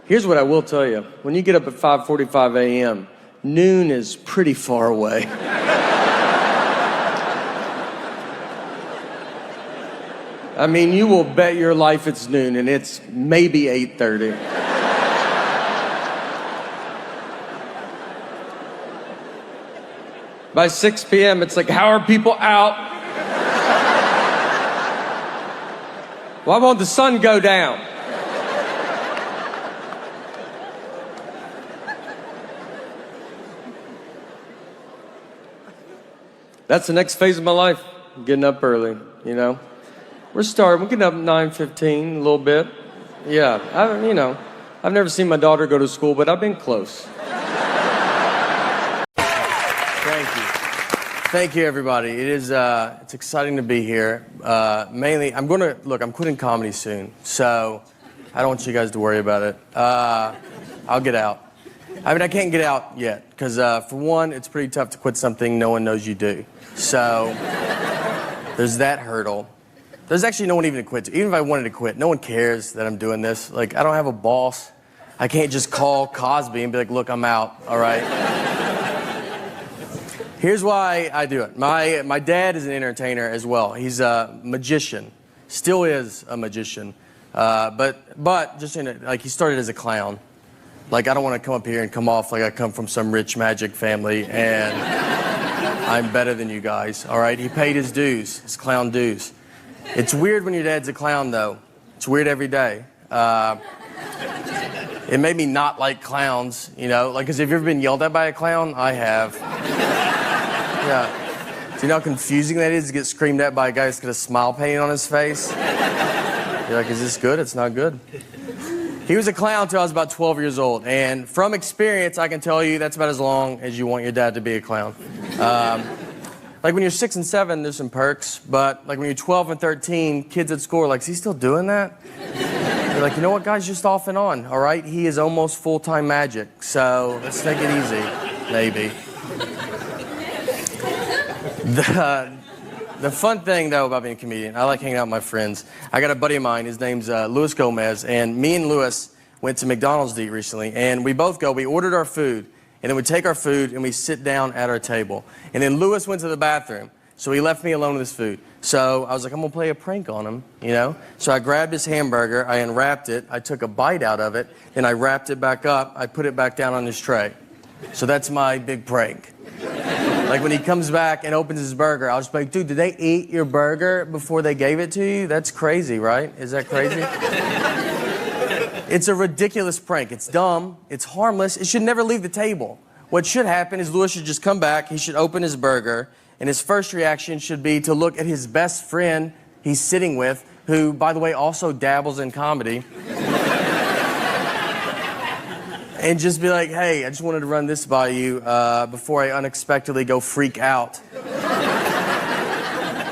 Here's what I will tell you. When you get up at 5:45 a.m., noon is pretty far away. I mean, you will bet your life it's noon, and it's maybe 8:30. By 6 p.m., it's like, how are people out? Why won't the sun go down? That's the next phase of my life, getting up early, you know. We're getting up at 9:15, a little bit. Yeah, I've never seen my daughter go to school, but I've been close. Thank you, everybody. It's exciting to be here. Mainly, I'm quitting comedy soon, so I don't want you guys to worry about it. I'll get out. I mean, I can't get out yet, because for one, it's pretty tough to quit something no one knows you do. So, there's that hurdle. There's actually no one even to quit to. Even if I wanted to quit, no one cares that I'm doing this. Like, I don't have a boss. I can't just call Cosby and be like, look, I'm out, all right? Here's why I do it. My dad is an entertainer as well. He's a magician. Still is a magician. But just he started as a clown. Like, I don't want to come up here and come off like I come from some rich magic family and I'm better than you guys, all right? He paid his dues, his clown dues. It's weird when your dad's a clown, though. It's weird every day. It made me not like clowns, you know? Like, because have you ever been yelled at by a clown? I have. Yeah. Do you know how confusing that is to get screamed at by a guy who's got a smile painted on his face? You're like, is this good? It's not good. He was a clown until I was about 12 years old, and from experience, I can tell you that's about as long as you want your dad to be a clown. Like when you're 6 and 7, there's some perks, but like when you're 12 and 13, kids at school are like, is he still doing that? You're like, you know what, guys, just off and on, all right? He is almost full-time magic, so let's take it easy, maybe. The fun thing, though, about being a comedian, I like hanging out with my friends. I got a buddy of mine, his name's Luis Gomez, and me and Luis went to McDonald's to eat recently, and we ordered our food, and then we take our food and we sit down at our table. And then Luis went to the bathroom, so he left me alone with his food. So I was like, I'm gonna play a prank on him, you know? So I grabbed his hamburger, I unwrapped it, I took a bite out of it, then I wrapped it back up, I put it back down on his tray. So that's my big prank. Like when he comes back and opens his burger, I'll just be like, dude, did they eat your burger before they gave it to you? That's crazy, right? Is that crazy? It's a ridiculous prank. It's dumb. It's harmless. It should never leave the table. What should happen is Luis should just come back, he should open his burger, and his first reaction should be to look at his best friend he's sitting with, who, by the way, also dabbles in comedy. And just be like, hey, I just wanted to run this by you before I unexpectedly go freak out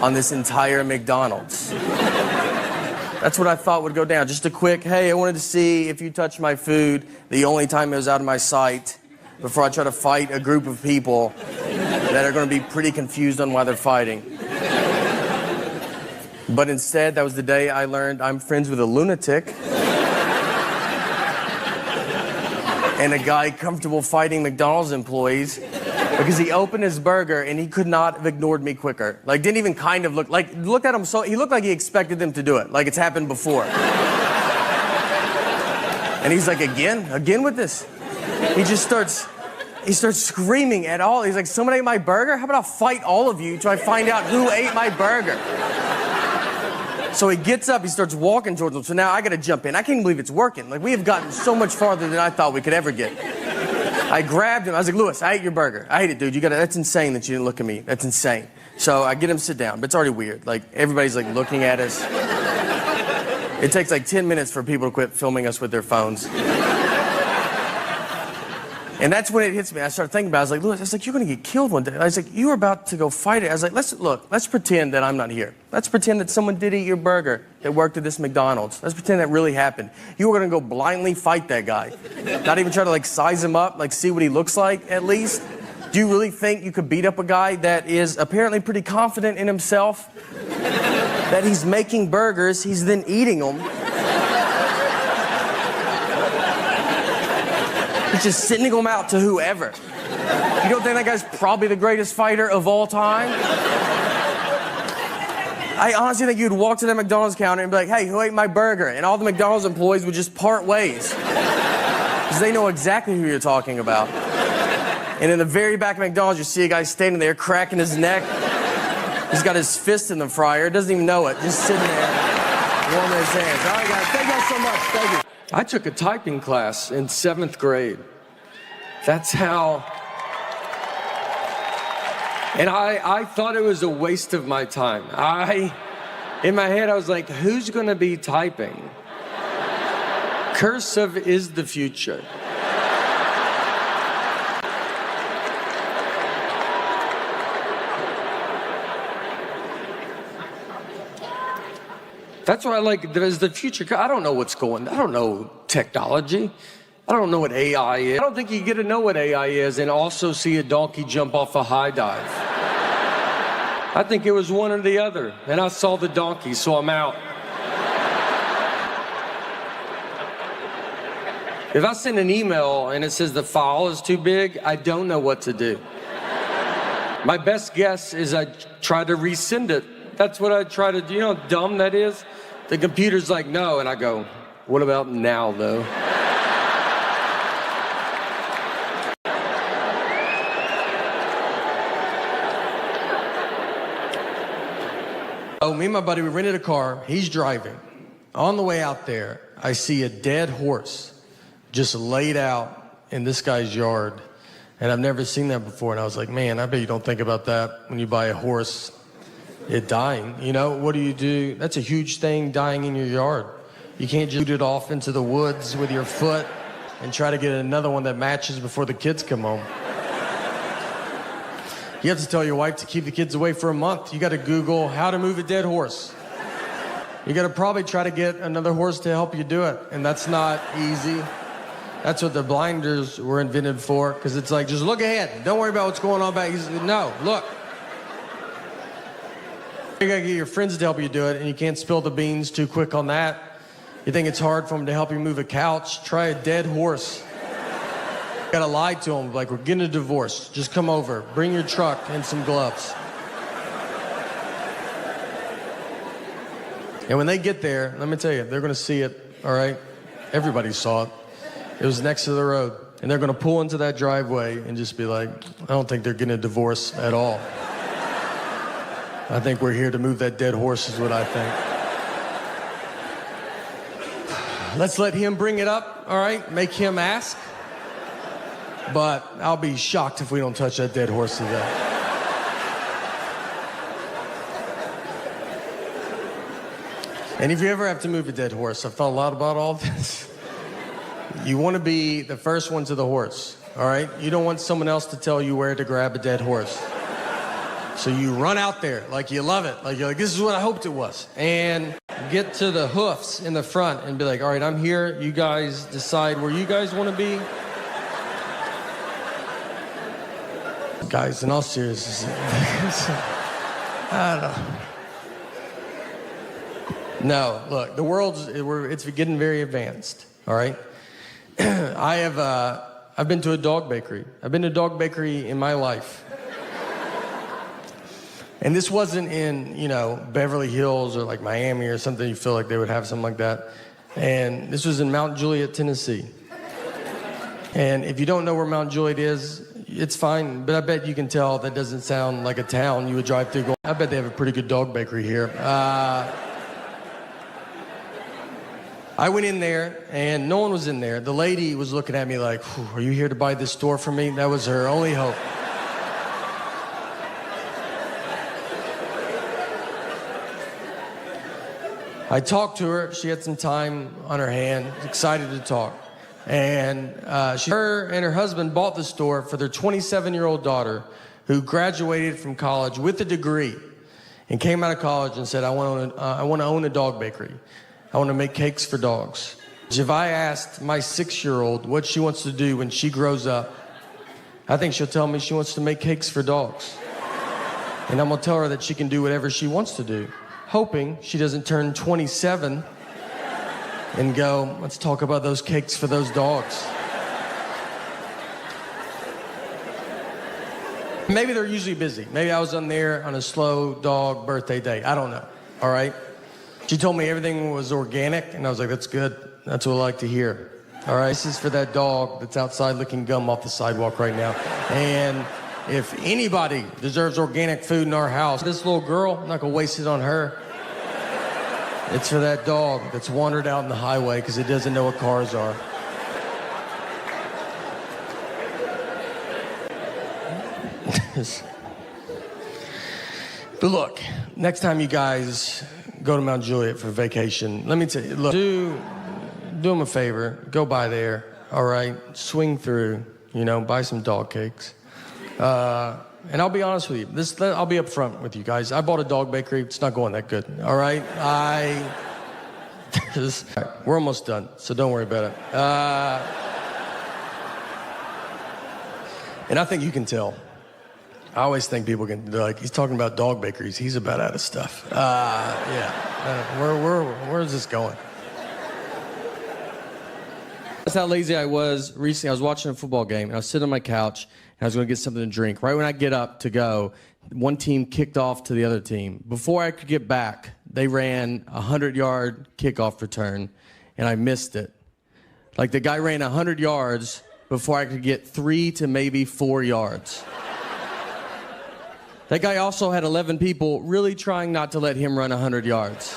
on this entire McDonald's. That's what I thought would go down. Just a quick, hey, I wanted to see if you touched my food the only time it was out of my sight before I try to fight a group of people that are going to be pretty confused on why they're fighting. But instead, that was the day I learned I'm friends with a lunatic. And a guy comfortable fighting McDonald's employees because he opened his burger and he could not have ignored me quicker. Like, didn't even kind of looked at him he looked like he expected them to do it, like it's happened before. And he's like, again with this? He starts screaming at all. He's like, someone ate my burger? How about I'll fight all of you till I find out who ate my burger? So he gets up, he starts walking towards them. So now I gotta jump in. I can't believe it's working. Like, we have gotten so much farther than I thought we could ever get. I grabbed him, I was like, Luis, I ate your burger. I ate it, dude. That's insane that you didn't look at me. That's insane. So I get him to sit down, but it's already weird. Like, everybody's like looking at us. It takes like 10 minutes for people to quit filming us with their phones. And that's when it hits me. I started thinking about it. I was like, Luis, you're going to get killed one day. I was like, you were about to go fight it. I was like, let's pretend that I'm not here. Let's pretend that someone did eat your burger that worked at this McDonald's. Let's pretend that really happened. You were going to go blindly fight that guy. Not even try to, size him up, see what he looks like, at least. Do you really think you could beat up a guy that is apparently pretty confident in himself? That he's making burgers, he's then eating them. He's just sending them out to whoever. You don't think that guy's probably the greatest fighter of all time? I honestly think you'd walk to that McDonald's counter and be like, hey, who ate my burger? And all the McDonald's employees would just part ways. Because they know exactly who you're talking about. And in the very back of McDonald's, you see a guy standing there cracking his neck. He's got his fist in the fryer, doesn't even know it, just sitting there, warming his hands. All right, guys, thank you all so much. Thank you. I took a typing class in 7th grade. That's how... And I thought it was a waste of my time. In my head, I was like, who's gonna be typing? Cursive is the future. That's what I like, there's the future. I don't know what's going on. I don't know technology. I don't know what AI is. I don't think you get to know what AI is and also see a donkey jump off a high dive. I think it was one or the other. And I saw the donkey, so I'm out. If I send an email and it says the file is too big, I don't know what to do. My best guess is I try to resend it. That's what I try to do. You know how dumb that is? The computer's like, no, and I go, what about now, though? Oh, me and my buddy, we rented a car. He's driving. On the way out there, I see a dead horse just laid out in this guy's yard. And I've never seen that before. And I was like, man, I bet you don't think about that when you buy a horse, it dying. You know, what do? That's a huge thing, dying in your yard. You can't just shoot it off into the woods with your foot and try to get another one that matches before the kids come home. You have to tell your wife to keep the kids away for a month. You got to Google how to move a dead horse. You got to probably try to get another horse to help you do it. And that's not easy. That's what the blinders were invented for. Because it's like, just look ahead. Don't worry about what's going on back. No, look. You got to get your friends to help you do it. And you can't spill the beans too quick on that. You think it's hard for them to help you move a couch? Try a dead horse. You gotta lie to them, like, we're getting a divorce. Just come over, bring your truck and some gloves. And when they get there, let me tell you, they're gonna see it, all right? Everybody saw it. It was next to the road. And they're gonna pull into that driveway and just be like, I don't think they're getting a divorce at all. I think we're here to move that dead horse is what I think. Let's let him bring it up, all right? Make him ask. But I'll be shocked if we don't touch that dead horse today. And if you ever have to move a dead horse, I've thought a lot about all this. You want to be the first one to the horse, all right? You don't want someone else to tell you where to grab a dead horse. So you run out there like you love it. Like you're like, this is what I hoped it was. And get to the hoofs in the front and be like, all right, I'm here. You guys decide where you guys want to be. Guys, in all seriousness, I don't know. No, look, the it's getting very advanced, all right? I've been to a dog bakery. I've been to a dog bakery in my life. And this wasn't in, Beverly Hills or like Miami or something. You feel like they would have something like that. And this was in Mount Juliet, Tennessee. And if you don't know where Mount Juliet is, it's fine, but I bet you can tell that doesn't sound like a town you would drive through. I bet they have a pretty good dog bakery here. I went in there, and no one was in there. The lady was looking at me like, are you here to buy this store for me? That was her only hope. I talked to her. She had some time on her hand, excited to talk. And her and her husband bought the store for their 27-year-old daughter who graduated from college with a degree and came out of college and said, I want to own a dog bakery. I want to make cakes for dogs. If I asked my 6-year-old what she wants to do when she grows up, I think she'll tell me she wants to make cakes for dogs. And I'm going to tell her that she can do whatever she wants to do, hoping she doesn't turn 27 and go, let's talk about those cakes for those dogs. Maybe they're usually busy. Maybe I was on there on a slow dog birthday day. I don't know, all right? She told me everything was organic, and I was like, that's good. That's what I like to hear, all right? This is for that dog that's outside licking gum off the sidewalk right now. And if anybody deserves organic food in our house, this little girl, I'm not gonna waste it on her. It's for that dog that's wandered out on the highway because it doesn't know what cars are. But look, next time you guys go to Mount Juliet for vacation, let me tell you, look, do them a favor, go by there, all right? Swing through, buy some dog cakes. And I'll be honest with you, I'll be up front with you guys. I bought a dog bakery, it's not going that good, all right? We're almost done, so don't worry about it. And I think you can tell. I always think people can, they're like, he's talking about dog bakeries. He's about out of stuff. Where's this going? That's how lazy I was recently. I was watching a football game, and I was sitting on my couch, and I was going to get something to drink. Right when I get up to go, one team kicked off to the other team. Before I could get back, they ran a 100-yard kickoff return, and I missed it. Like, the guy ran 100 yards before I could get 3 to maybe 4 yards. That guy also had 11 people really trying not to let him run 100 yards.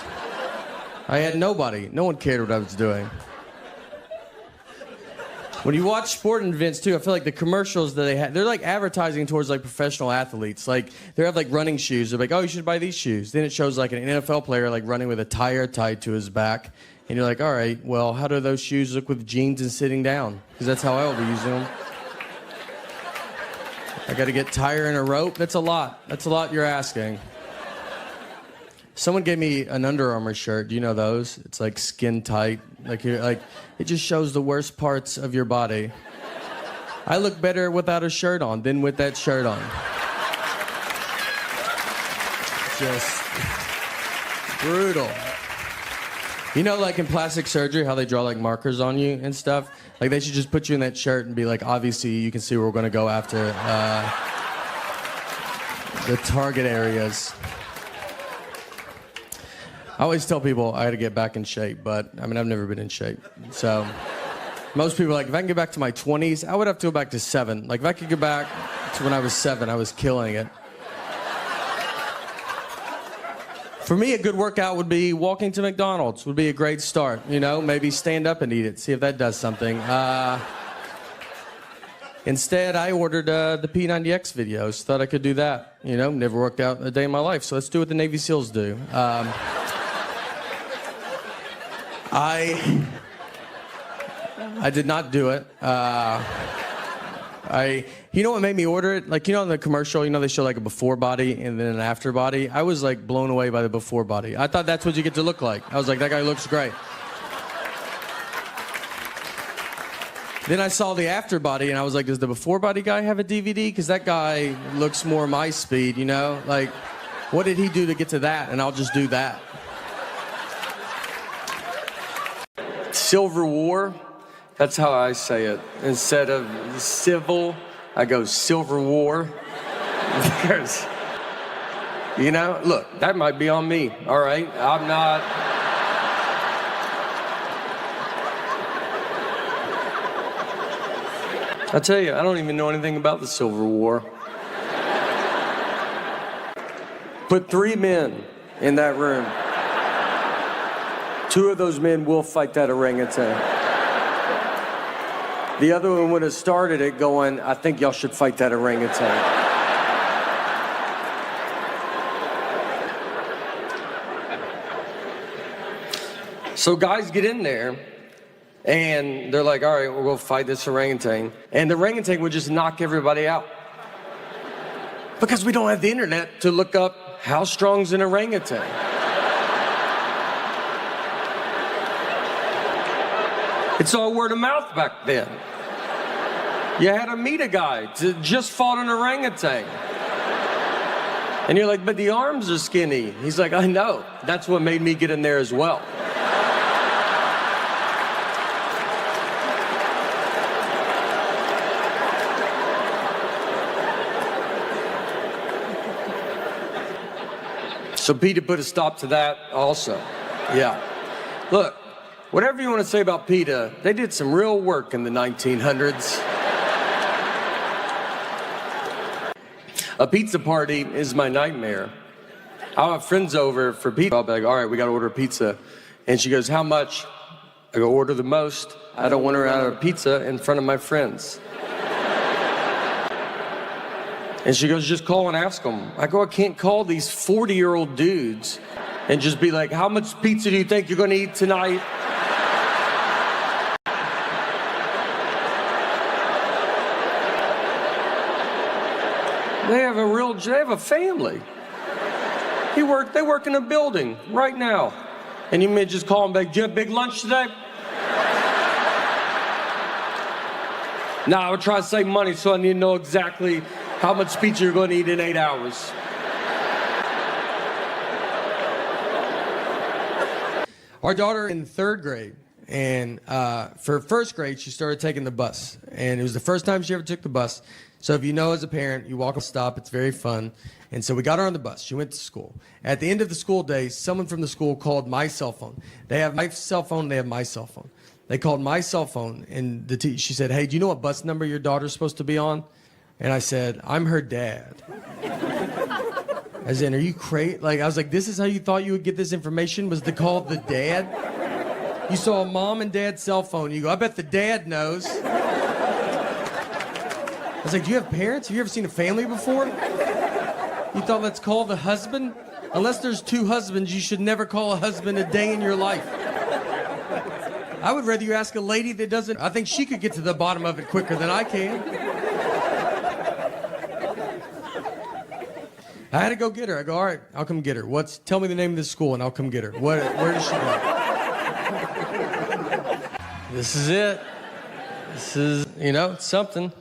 I had nobody. No one cared what I was doing. When you watch sporting events, too, I feel like the commercials that they have, they're like advertising towards like professional athletes. Like, they have like running shoes. They're like, oh, you should buy these shoes. Then it shows like an NFL player like running with a tire tied to his back. And you're like, all right, well, how do those shoes look with jeans and sitting down? Because that's how I will be using them. I got to get tire and a rope. That's a lot. That's a lot you're asking. Someone gave me an Under Armour shirt. Do you know those? It's like skin tight. Like it just shows the worst parts of your body. I look better without a shirt on than with that shirt on. Just brutal. You know, like in plastic surgery, how they draw like markers on you and stuff? Like, they should just put you in that shirt and be like, obviously, you can see where we're going to go after the target areas. I always tell people I got to get back in shape, but, I mean, I've never been in shape. So, most people are like, if I can get back to my 20s, I would have to go back to 7. Like, if I could get back to when I was 7, I was killing it. For me, a good workout would be walking to McDonald's would be a great start. Maybe stand up and eat it, see if that does something. Instead, I ordered the P90X videos, thought I could do that. Never worked out a day in my life, so let's do what the Navy SEALs do. I did not do it. You know what made me order it? Like, in the commercial, they show like a before body and then an after body. I was like blown away by the before body. I thought that's what you get to look like. I was like, that guy looks great. Then I saw the after body and I was like, does the before body guy have a DVD? Because that guy looks more my speed, Like, what did he do to get to that? And I'll just do that. Silver War. That's how I say it. Instead of civil, I go Silver War. Because, look, that might be on me, all right? I'm not... I tell you, I don't even know anything about the Silver War. Put 3 men in that room. 2 of those men will fight that orangutan. The other one would have started it going, I think y'all should fight that orangutan. So guys get in there, and they're like, all right, we'll go fight this orangutan. And the orangutan would just knock everybody out. Because we don't have the internet to look up how strong's an orangutan. It's all word of mouth back then. You had to meet a guy to just fought an orangutan. And you're like, but the arms are skinny. He's like, I know. That's what made me get in there as well. So PETA put a stop to that also. Yeah. Look, whatever you want to say about PETA, they did some real work in the 1900s. A pizza party is my nightmare. I'll have friends over for pizza. I'll be like, all right, we got to order pizza. And she goes, how much? I go, order the most. I don't want to order pizza in front of my friends. And she goes, just call and ask them. I go, I can't call these 40-year-old dudes and just be like, how much pizza do you think you're going to eat tonight? They have a family. They work in a building right now. And you may just call them back, do you have big lunch today? Nah, I would try to save money, so I need to know exactly how much pizza you're going to eat in 8 hours. Our daughter in 3rd grade, and for 1st grade, she started taking the bus. And it was the first time she ever took the bus. So if you know as a parent, you walk a stop, it's very fun. And so we got her on the bus. She went to school. At the end of the school day, someone from the school called my cell phone. They have my cell phone, they have my cell phone. They called my cell phone, and she said, hey, do you know what bus number your daughter's supposed to be on? And I said, I'm her dad. As in, are you crazy? Like, I was like, this is how you thought you would get this information, was to call the dad? You saw a mom and dad's cell phone. You go, I bet the dad knows. I was like, do you have parents? Have you ever seen a family before? You thought, let's call the husband? Unless there's 2 husbands, you should never call a husband a day in your life. I would rather you ask a lady that doesn't. I think she could get to the bottom of it quicker than I can. I had to go get her. I go, all right, I'll come get her. Tell me the name of this school and I'll come get her. Where does she go? This is it. This is, it's something.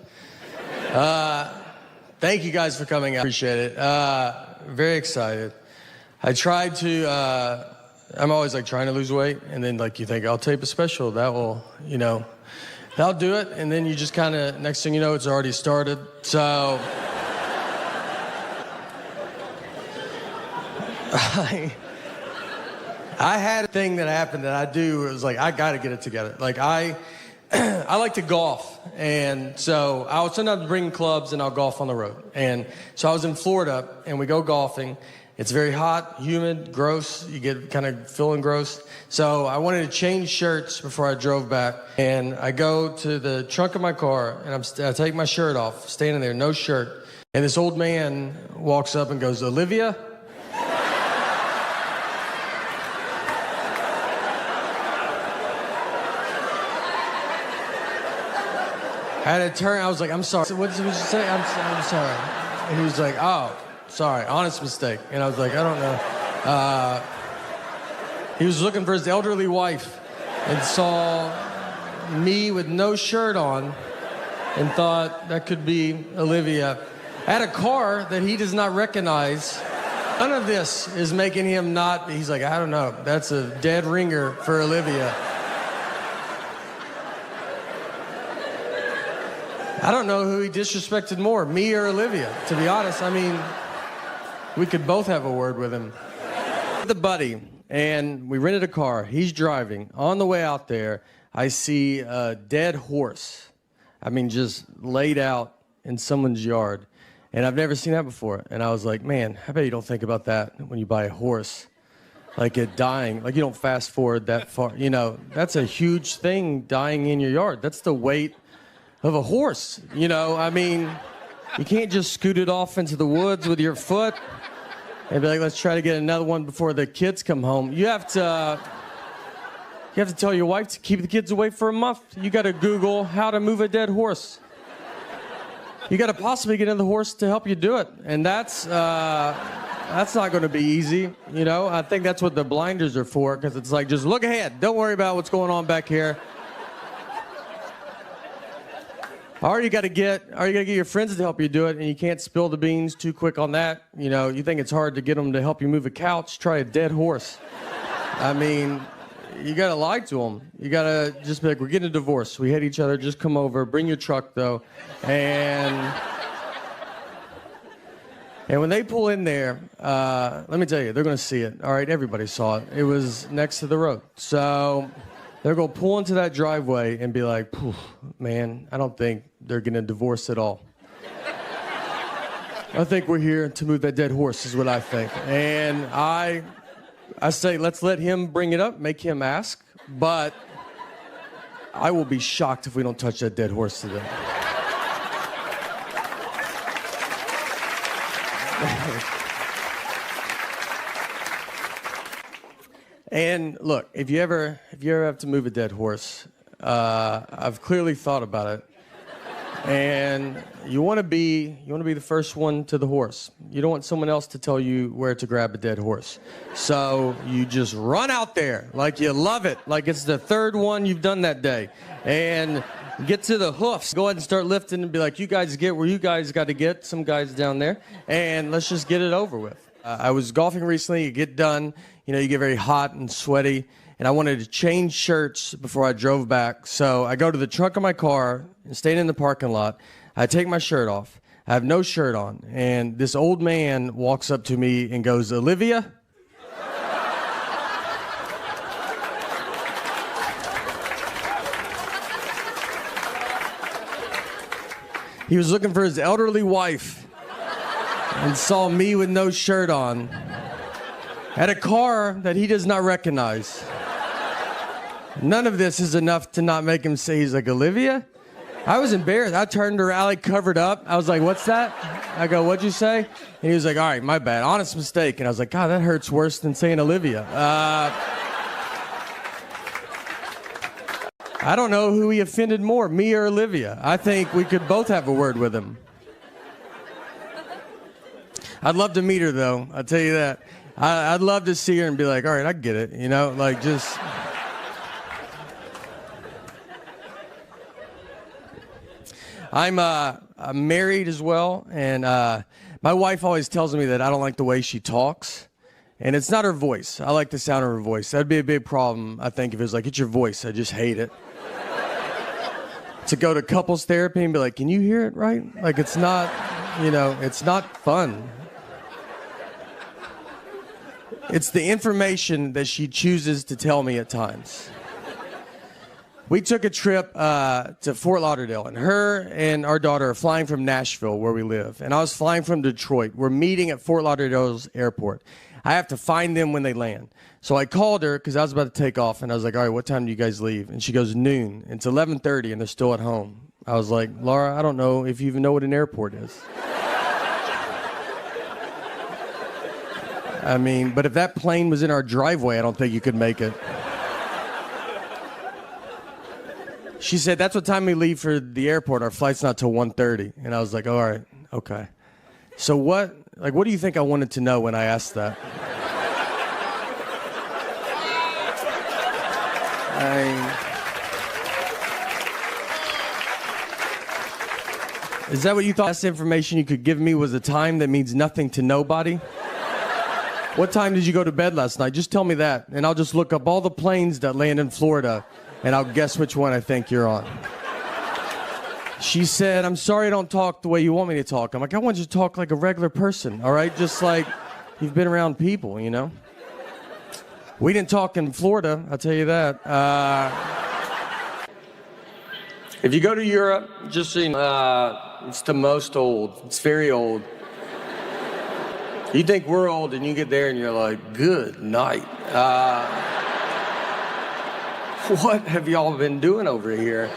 Thank you guys for coming out. Appreciate it. Very excited. I tried to, I'm always like trying to lose weight, and then like you think, I'll tape a special. That will, that'll do it. And then you just kind of, next thing you know, it's already started. So I had a thing that happened that I do. It was like, I got to get it together. Like I like to golf, and so I would sometimes bring clubs and I'll golf on the road. And so I was in Florida, and we go golfing. It's very hot, humid, gross. You get kind of feeling gross. So I wanted to change shirts before I drove back. And I go to the trunk of my car, and I take my shirt off, standing there, no shirt. And this old man walks up and goes, Olivia? I had to turn. I was like, I'm sorry. So what did you say? I'm sorry. And he was like, oh, sorry, honest mistake. And I was like, I don't know. He was looking for his elderly wife and saw me with no shirt on and thought that could be Olivia. I had a car that he does not recognize. None of this is making him not. He's like, I don't know. That's a dead ringer for Olivia. I don't know who he disrespected more, me or Olivia, to be honest. I mean, we could both have a word with him. The buddy, and we rented a car. He's driving. On the way out there, I see a dead horse. I mean, just laid out in someone's yard. And I've never seen that before. And I was like, man, I bet you don't think about that when you buy a horse. Like it dying, like you don't fast forward that far. That's a huge thing, dying in your yard. That's the weight of a horse, I mean, you can't just scoot it off into the woods with your foot and be like, let's try to get another one before the kids come home. You have to tell your wife to keep the kids away for a month. You got to Google how to move a dead horse. You got to possibly get another horse to help you do it, and that's not going to be easy. I think that's what the blinders are for, because it's like, just look ahead. Don't worry about what's going on back here. Or you got to get your friends to help you do it, and you can't spill the beans too quick on that. You think it's hard to get them to help you move a couch, try a dead horse. I mean, you got to lie to them. You got to just be like, we're getting a divorce. We hate each other. Just come over. Bring your truck, though. And And when they pull in there, let me tell you, they're going to see it. All right, everybody saw it. It was next to the road. So they're going to pull into that driveway and be like, man, I don't think they're going to divorce at all. I think we're here to move that dead horse is what I think. And I say, let's let him bring it up, make him ask. But I will be shocked if we don't touch that dead horse today. And look, if you ever have to move a dead horse, I've clearly thought about it. And you want to be the first one to the horse. You don't want someone else to tell you where to grab a dead horse. So you just run out there like you love it, like it's the third one you've done that day, and get to the hoofs. Go ahead and start lifting and be like, you guys get where you guys got to get, some guys down there, and let's just get it over with. I was golfing recently. You get done, you get very hot and sweaty, and I wanted to change shirts before I drove back. So I go to the trunk of my car and staying in the parking lot. I take my shirt off. I have no shirt on, and this old man walks up to me and goes, Olivia? He was looking for his elderly wife and saw me with no shirt on at a car that he does not recognize. None of this is enough to not make him say, he's like, Olivia? I was embarrassed. I turned around, covered up. I was like, what's that? I go, what'd you say? And he was like, all right, my bad. Honest mistake. And I was like, God, that hurts worse than saying Olivia. I don't know who he offended more, me or Olivia. I think we could both have a word with him. I'd love to meet her, though. I'll tell you that. I'd love to see her and be like, all right, I get it. Just... I'm married as well, and my wife always tells me that I don't like the way she talks. And it's not her voice. I like the sound of her voice. That'd be a big problem, I think, if it was like, it's your voice. I just hate it. To go to couples therapy and be like, can you hear it right? Like, it's not, it's not fun. It's the information that she chooses to tell me at times. We took a trip to Fort Lauderdale, and her and our daughter are flying from Nashville, where we live, and I was flying from Detroit. We're meeting at Fort Lauderdale's airport. I have to find them when they land. So I called her because I was about to take off, and I was like, all right, what time do you guys leave? And she goes, noon. It's 11:30, and they're still at home. I was like, Laura, I don't know if you even know what an airport is. I mean, but if that plane was in our driveway, I don't think you could make it. She said, that's what time we leave for the airport. Our flight's not till 1:30. And I was like, all right, okay. So what do you think I wanted to know when I asked that? Is that what you thought? That's information you could give me was a time that means nothing to nobody? What time did you go to bed last night? Just tell me that, and I'll just look up all the planes that land in Florida, and I'll guess which one I think you're on. She said, I'm sorry I don't talk the way you want me to talk. I'm like, I want you to talk like a regular person, all right? Just like you've been around people, We didn't talk in Florida, I'll tell you that. If you go to Europe, just so you know, it's the most old. It's very old. You think we're old, and you get there, and you're like, good night. What have y'all been doing over here?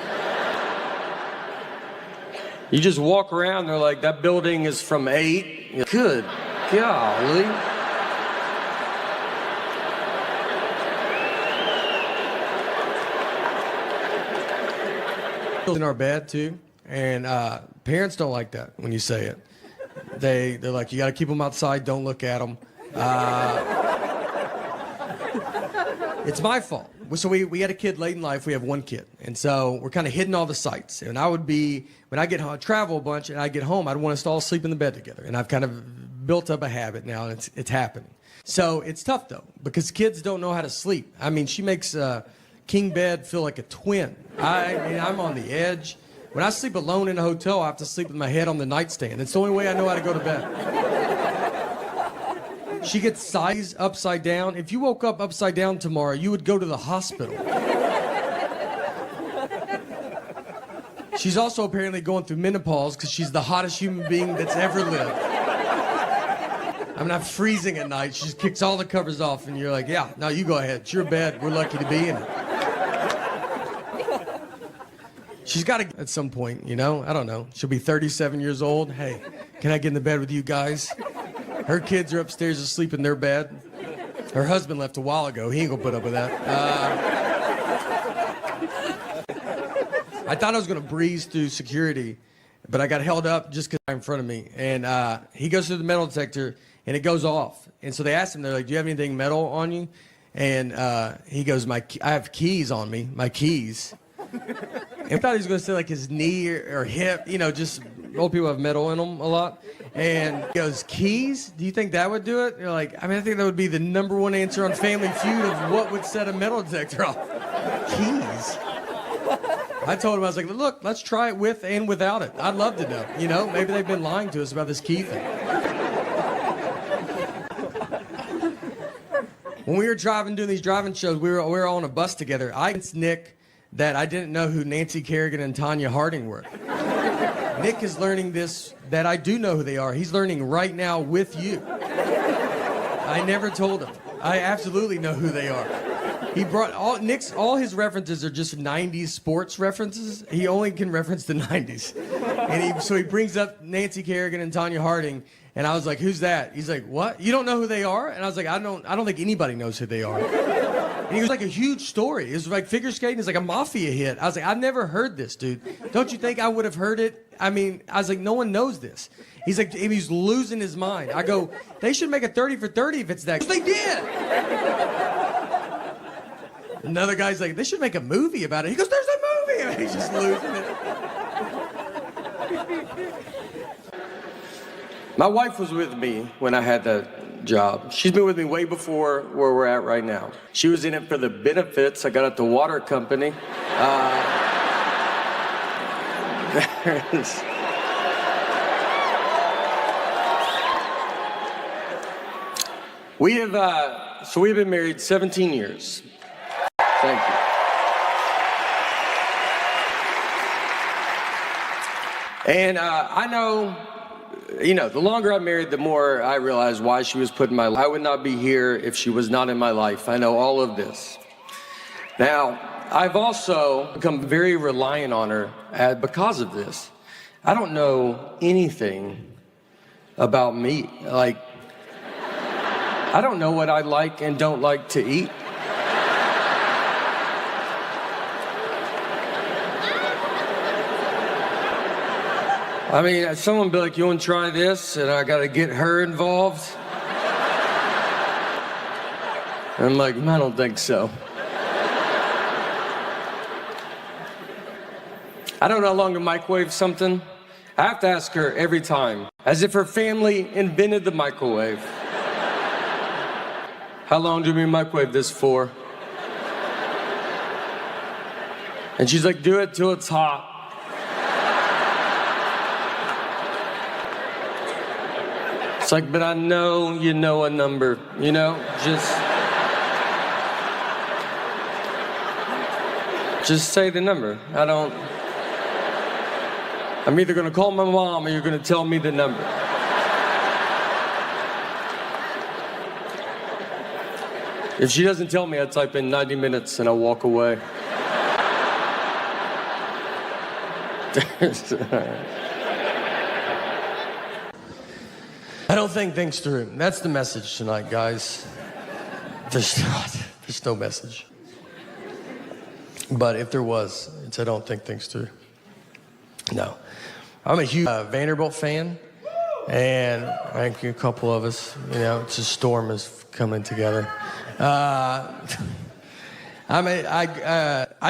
You just walk around, they're like, that building is from 8. Good golly. In our bed, too, and parents don't like that when you say it. They're like, you got to keep them outside, don't look at them. It's my fault. So we had a kid late in life. We have one kid. And so we're kind of hitting all the sites. And when I get home, travel a bunch and I get home, I'd want us to all sleep in the bed together. And I've kind of built up a habit now, and it's happening. So it's tough, though, because kids don't know how to sleep. I mean, she makes king bed feel like a twin. I'm on the edge. When I sleep alone in a hotel, I have to sleep with my head on the nightstand. It's the only way I know how to go to bed. She gets sized upside down. If you woke up upside down tomorrow, you would go to the hospital. She's also apparently going through menopause because she's the hottest human being that's ever lived. I'm not freezing at night. She just kicks all the covers off, and you're like, yeah, no, you go ahead. It's your bed. We're lucky to be in it. She's got to, at some point, you know? I don't know. She'll be 37 years old. Hey, can I get in the bed with you guys? Her kids are upstairs asleep in their bed. Her husband left a while ago. He ain't gonna put up with that. I thought I was gonna breeze through security, but I got held up just because I'm in front of me. And he goes through the metal detector, and it goes off. And so they asked him, they're like, do you have anything metal on you? And he goes, I have keys on me, my keys. And I thought he was going to say like his knee or hip, you know, just old people have metal in them a lot. And he goes, keys? Do you think that would do it? You're like, I mean, I think that would be the #1 answer on Family Feud of what would set a metal detector off. Keys? I told him, I was like, look, let's try it with and without it. I'd love to know. You know, maybe they've been lying to us about this key thing. When we were doing these driving shows, we were all on a bus together. I convinced Nick that I didn't know who Nancy Kerrigan and Tanya Harding were. Nick is learning this, that I do know who they are. He's learning right now with you. I never told him. I absolutely know who they are. He brought all his references are just 90s sports references. He only can reference the 90s. And so he brings up Nancy Kerrigan and Tanya Harding, and I was like, who's that? He's like, what? You don't know who they are? And I was like, I don't think anybody knows who they are. And he was like a huge story. It was like figure skating is like a mafia hit. I was like, I've never heard this, dude. Don't you think I would have heard it? I mean, I was like, no one knows this. He's like, he's losing his mind. I go, they should make a 30 for 30 if it's that. They did. Another guy's like, they should make a movie about it. He goes, there's a movie. And he's just losing it. My wife was with me when I had that job. She's been with me way before where we're at right now. She was in it for the benefits. I got at the water company. We've been married 17 years. Thank you. And I know, you know, the longer I'm married, the more I realize why she was put in my life. I would not be here if she was not in my life. I know all of this. Now, I've also become very reliant on her because of this. I don't know anything about me. Like, I don't know what I like and don't like to eat. I mean, someone be like, you want to try this? And I got to get her involved. And I'm like, I don't think so. I don't know how long to microwave something. I have to ask her every time, as if her family invented the microwave. How long do we microwave this for? And she's like, do it till it's hot. It's like, but I know you know a number, you know? Just say the number. I'm either gonna call my mom or you're gonna tell me the number. If she doesn't tell me, I type in 90 minutes and I walk away. I don't think things through. That's the message tonight, guys. There's no message. But if there was, it's I don't think things through. No. I'm a huge Vanderbilt fan, and I think a couple of us, you know, it's a storm is coming together. I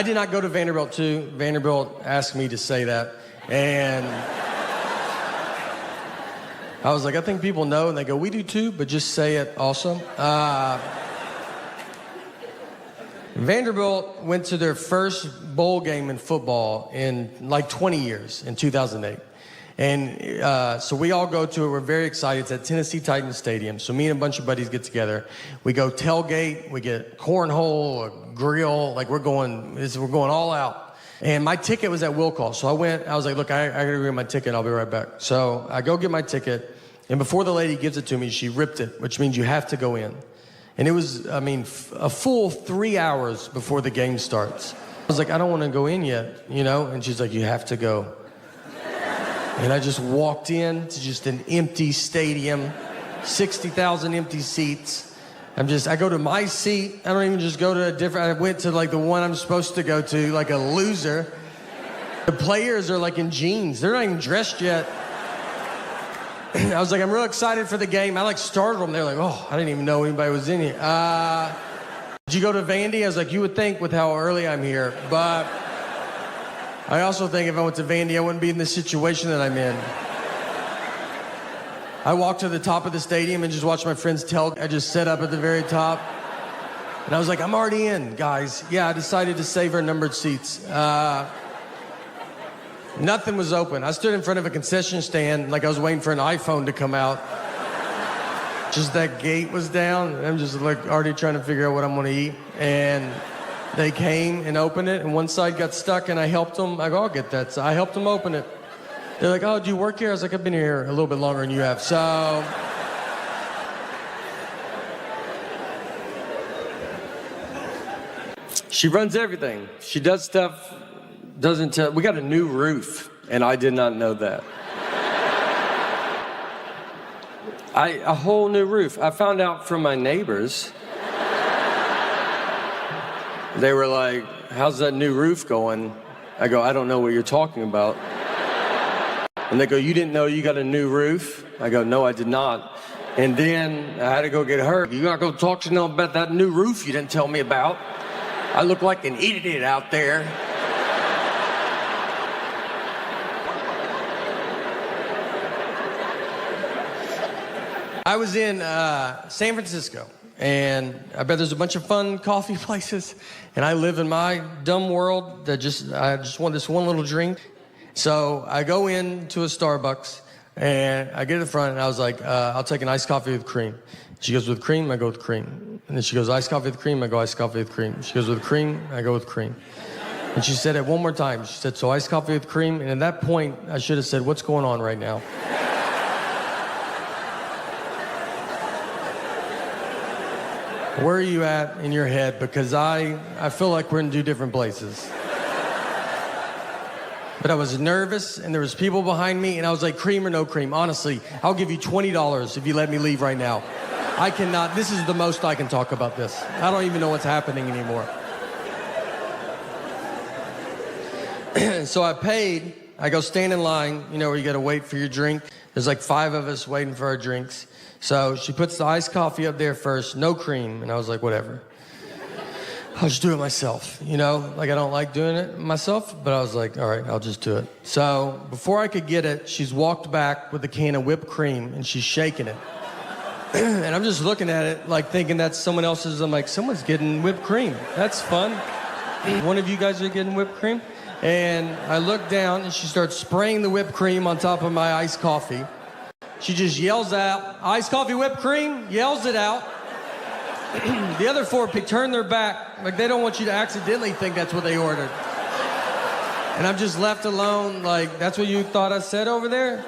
did not go to Vanderbilt too. Vanderbilt asked me to say that, and I was like, I think people know, and they go, we do too, but just say it also. Vanderbilt went to their first bowl game in football in like 20 years, in 2008. And so we all go to it. We're very excited. It's at Tennessee Titans Stadium. So me and a bunch of buddies get together. We go tailgate. We get cornhole, a grill. Like we're going all out. And my ticket was at will call. So I was like, look, I got to get my ticket. I'll be right back. So I go get my ticket. And before the lady gives it to me, she ripped it, which means you have to go in. And it was, a full 3 hours before the game starts. I was like, I don't want to go in yet, And she's like, you have to go. And I just walked in to just an empty stadium, 60,000 empty seats. I go to my seat. I don't even just go to I went to like the one I'm supposed to go to, like a loser. The players are like in jeans. They're not even dressed yet. I was like, I'm real excited for the game. I startled them. They're like, oh, I didn't even know anybody was in here. Did you go to Vandy? I was like, you would think with how early I'm here. But I also think if I went to Vandy, I wouldn't be in the situation that I'm in. I walked to the top of the stadium and just watched my friends I just set up at the very top. And I was like, I'm already in, guys. Yeah, I decided to save our numbered seats. Nothing was open. I stood in front of a concession stand like I was waiting for an iPhone to come out. Just that gate was down. I'm just already trying to figure out what I'm going to eat. And they came and opened it, and one side got stuck, and I helped them. I go, I'll get that. So I helped them open it. They're like, oh, do you work here? I was like, I've been here a little bit longer than you have. So She runs everything. She does stuff, doesn't tell. We got a new roof, and I did not know that. A whole new roof. I found out from my neighbors. They were like, how's that new roof going? I go, I don't know what you're talking about. And they go, you didn't know you got a new roof? I go, no, I did not. And then I had to go get her. You gotta go talk to them about that new roof you didn't tell me about. I look like an idiot out there. I was in San Francisco, and I bet there's a bunch of fun coffee places, and I live in my dumb world that I just want this one little drink. So I go into a Starbucks, and I get to the front, and I was like, I'll take an iced coffee with cream. She goes, with cream? I go with cream. And then she goes, iced coffee with cream? I go, iced coffee with cream. She goes, with cream? I go with cream. And she said it one more time. She said, so iced coffee with cream? And at that point, I should have said, what's going on right now? Where are you at in your head? Because I feel like we're in two different places. But I was nervous, and there was people behind me, and I was like, cream or no cream? Honestly, I'll give you $20 if you let me leave right now. I cannot, this is the most I can talk about this. I don't even know what's happening anymore. So I paid. I go stand in line, where you got to wait for your drink. There's like 5 of us waiting for our drinks. So she puts the iced coffee up there first, no cream. And I was like, whatever. I'll just do it myself, I don't like doing it myself, but I was like, all right, I'll just do it. So before I could get it, she's walked back with a can of whipped cream, and she's shaking it. And I'm just looking at it, like thinking that's someone else's. I'm like, someone's getting whipped cream. That's fun. One of you guys are getting whipped cream? And I look down, and she starts spraying the whipped cream on top of my iced coffee. She just yells out, iced coffee, whipped cream, yells it out. The other 4 turn their back, like they don't want you to accidentally think that's what they ordered. And I'm just left alone, like, that's what you thought I said over there?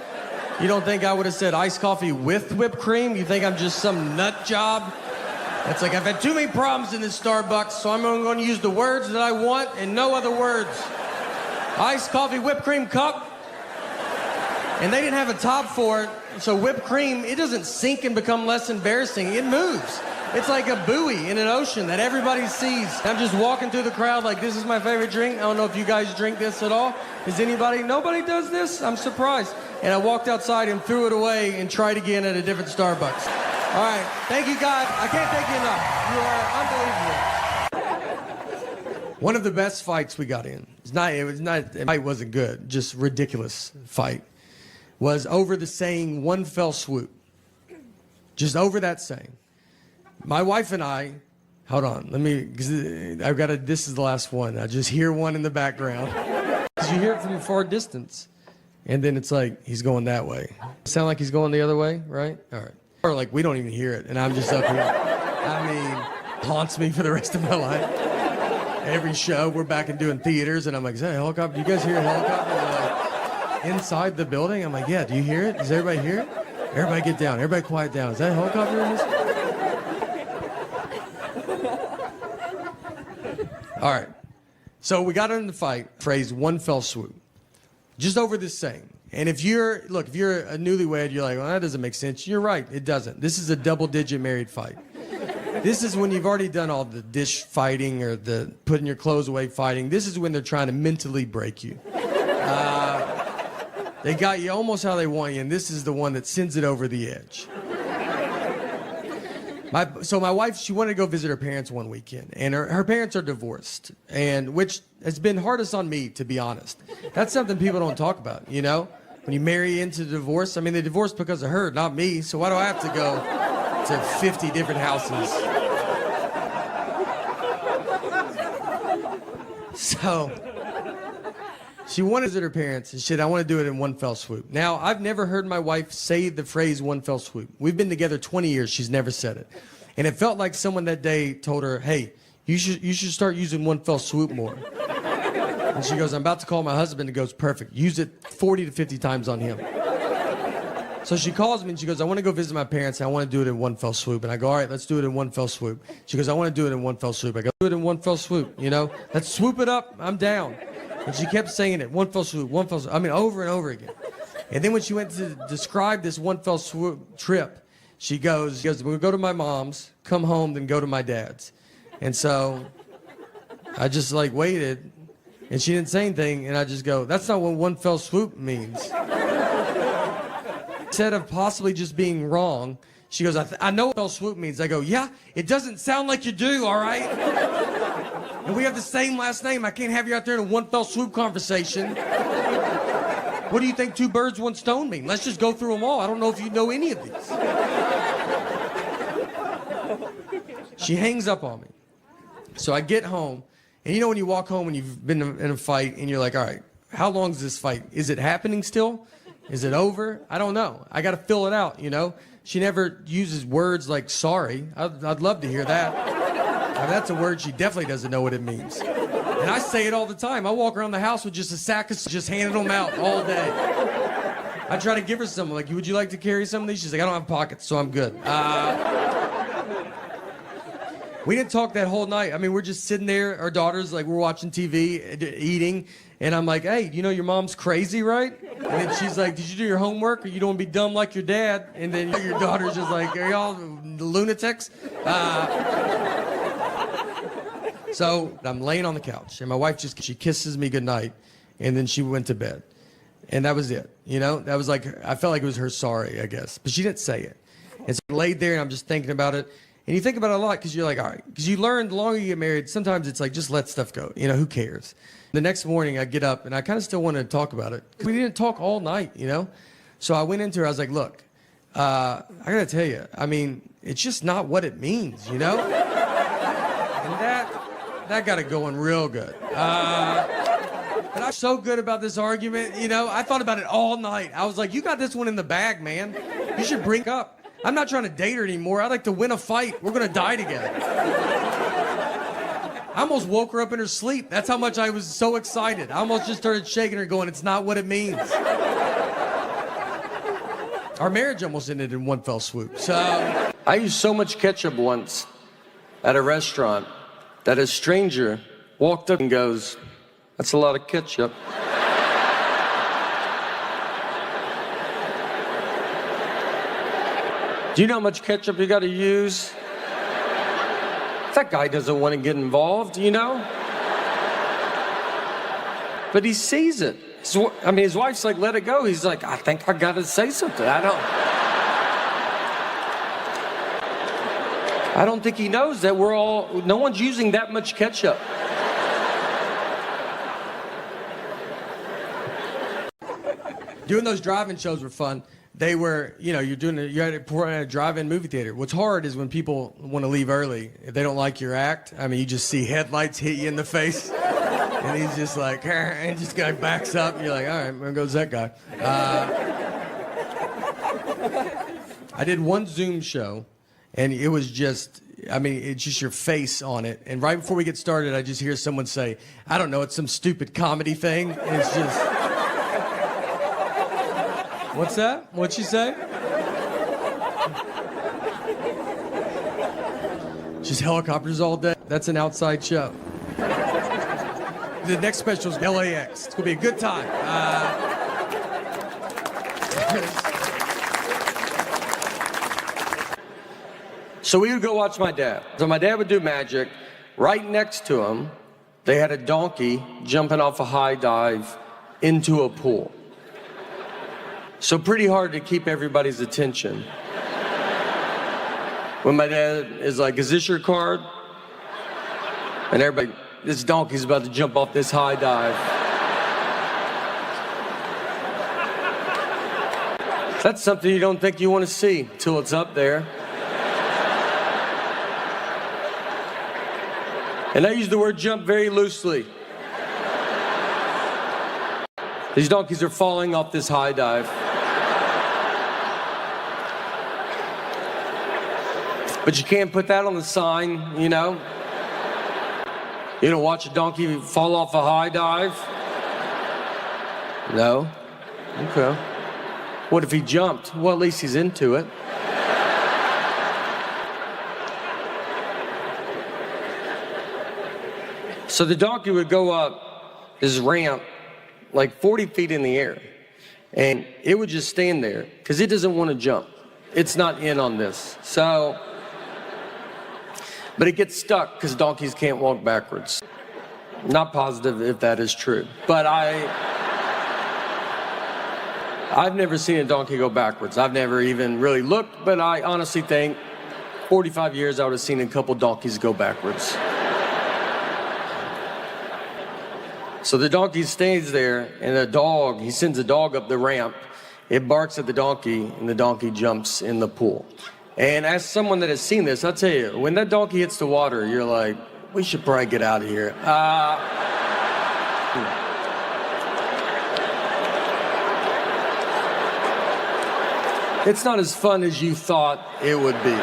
You don't think I would have said iced coffee with whipped cream? You think I'm just some nut job? It's like, I've had too many problems in this Starbucks, so I'm going to use the words that I want and no other words. Iced coffee, whipped cream cup. And they didn't have a top for it, so whipped cream, it doesn't sink and become less embarrassing. It moves. It's like a buoy in an ocean that everybody sees. I'm just walking through the crowd like, this is my favorite drink. I don't know if you guys drink this at all. Is anybody? Nobody does this? I'm surprised. And I walked outside and threw it away and tried again at a different Starbucks. All right. Thank you, God. I can't thank you enough. You are unbelievable. One of the best fights we got in, the fight wasn't good, just ridiculous fight, was over the saying, one fell swoop. Just over that saying. My wife and I, hold on, this is the last one. I just hear one in the background. Because you hear it from a far distance. And then it's like, he's going that way. Sound like he's going the other way, right? All right. Or like, we don't even hear it, and I'm just up here. I mean, haunts me for the rest of my life. Every show, we're back and doing theaters, and I'm like, is that a helicopter? Do you guys hear a helicopter? And they're like, inside the building? I'm like, yeah, do you hear it? Does everybody hear it? Everybody get down. Everybody quiet down. Is that a helicopter in this? All right. So we got in the fight, phrase one fell swoop. Just over this saying. And if you're a newlywed, you're like, well, that doesn't make sense. You're right, it doesn't. This is a double-digit married fight. This is when you've already done all the dish fighting or the putting your clothes away fighting. This is when they're trying to mentally break you. They got you almost how they want you, and this is the one that sends it over the edge. So my wife, she wanted to go visit her parents one weekend, and her parents are divorced, and which has been hardest on me, to be honest. That's something people don't talk about, you know? When you marry into divorce, I mean, they divorced because of her, not me, so why do I have to go to 50 different houses? So she wanted to visit her parents, and shit, I want to do it in one fell swoop. Now, I've never heard my wife say the phrase one fell swoop. We've been together 20 years. She's never said it. And it felt like someone that day told her, hey, you should start using one fell swoop more. And she goes, I'm about to call my husband. And goes, perfect. Use it 40 to 50 times on him. So she calls me and she goes, I want to go visit my parents. And I want to do it in one fell swoop. And I go, all right, let's do it in one fell swoop. She goes, I want to do it in one fell swoop. I go, do it in one fell swoop, you know? Let's swoop it up. I'm down. And she kept saying it, one fell swoop, one fell swoop. I mean, over and over again. And then when she went to describe this one fell swoop trip, she goes, we'll go to my mom's, come home, then go to my dad's. And so I just like waited, and she didn't say anything, and I just go, that's not what one fell swoop means. Instead of possibly just being wrong, she goes, I know what fell swoop means. I go, yeah, it doesn't sound like you do, all right? And we have the same last name. I can't have you out there in a one fell swoop conversation. What do you think two birds, one stone mean? Let's just go through them all. I don't know if you know any of these. She hangs up on me. So I get home, and you know when you walk home and you've been in a fight, and you're like, all right, how long is this fight? Is it happening still? Is it over? I don't know. I got to fill it out, you know? She never uses words like sorry. I'd love to hear that. I mean, that's a word she definitely doesn't know what it means. And I say it all the time. I walk around the house with just a sack of just handing them out all day. I try to give her some, like, would you like to carry some of these? She's like, I don't have pockets, so I'm good. We didn't talk that whole night. I mean, we're just sitting there, our daughters, like, we're watching TV, eating, and I'm like, hey, you know your mom's crazy, right? And then she's like, did you do your homework, or you don't want to be dumb like your dad? And then your daughter's just like, are y'all lunatics? So I'm laying on the couch, and my wife she kisses me goodnight, and then she went to bed. And that was it, you know? That was like, I felt like it was her sorry, I guess. But she didn't say it. And so I laid there, and I'm just thinking about it. And you think about it a lot because you're like, all right. Because you learn the longer you get married, sometimes it's like, just let stuff go. You know, who cares? The next morning, I get up, and I kind of still wanted to talk about it. We didn't talk all night, you know? So I went into her, I was like, look, I got to tell you, I mean, it's just not what it means, you know? And that got it going real good. But I'm so good about this argument, you know? I thought about it all night. I was like, you got this one in the bag, man. You should bring it up. I'm not trying to date her anymore. I'd like to win a fight. We're going to die together. I almost woke her up in her sleep. That's how much I was so excited. I almost just started shaking her going, it's not what it means. Our marriage almost ended in one fell swoop. So I used so much ketchup once at a restaurant that a stranger walked up and goes, that's a lot of ketchup. Do you know how much ketchup you got to use? That guy doesn't want to get involved, you know? But he sees it. I mean, his wife's like, let it go. He's like, I think I got to say something. I don't think he knows that no one's using that much ketchup. doing those drive-in shows were fun. They were, you know, you're at a drive-in movie theater. What's hard is when people want to leave early. If they don't like your act, I mean, you just see headlights hit you in the face. And he's just like, and just guy backs up. And you're like, all right, there goes that guy. I did one Zoom show, and it was just, I mean, it's just your face on it. And right before we get started, I just hear someone say, I don't know, it's some stupid comedy thing. And it's just, what's that? What'd she say? Just helicopters all day. That's an outside show. The next special is LAX. It's gonna be a good time. So we would go watch my dad. So my dad would do magic. Right next to him, they had a donkey jumping off a high dive into a pool. So pretty hard to keep everybody's attention. When my dad is like, is this your card? And everybody, this donkey's about to jump off this high dive. That's something you don't think you want to see till it's up there. And I use the word jump very loosely. These donkeys are falling off this high dive. But you can't put that on the sign, you know? You don't watch a donkey fall off a high dive? No? Okay. What if he jumped? Well, at least he's into it. So the donkey would go up this ramp like 40 feet in the air, and it would just stand there because it doesn't want to jump. It's not in on this. So, but it gets stuck because donkeys can't walk backwards. Not positive if that is true, but I've never seen a donkey go backwards. I've never even really looked, but I honestly think 45 years I would have seen a couple donkeys go backwards. So the donkey stays there, and he sends a dog up the ramp. It barks at the donkey, and the donkey jumps in the pool. And as someone that has seen this, I'll tell you, when that donkey hits the water, you're like, we should probably get out of here. It's not as fun as you thought it would be.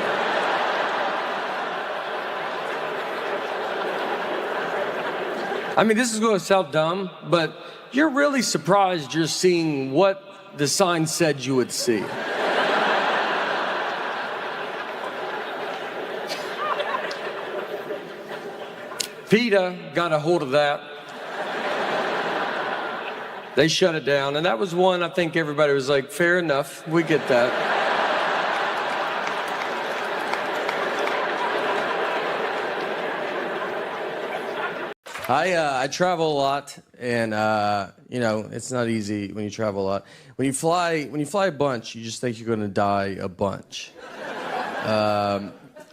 I mean, this is going to sound dumb, but you're really surprised you're seeing what the sign said you would see. PETA got a hold of that. They shut it down, and that was one I think everybody was like, fair enough, we get that. I travel a lot, and you know, it's not easy when you travel a lot. When you fly a bunch, you just think you're going to die a bunch.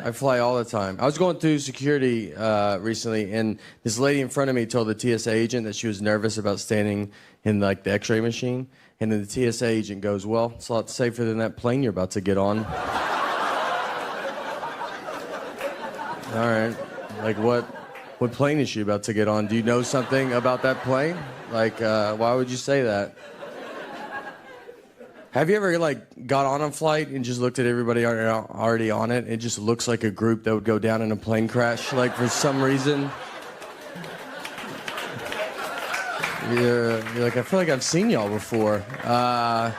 I fly all the time. I was going through security recently, and this lady in front of me told the TSA agent that she was nervous about standing in like the X-ray machine, and then the TSA agent goes, "Well, it's a lot safer than that plane you're about to get on." All right, like what plane is she about to get on? Do you know something about that plane? Like, why would you say that? Have you ever, like, got on a flight and just looked at everybody already on it? It just looks like a group that would go down in a plane crash, like, for some reason. You're like, I feel like I've seen y'all before. I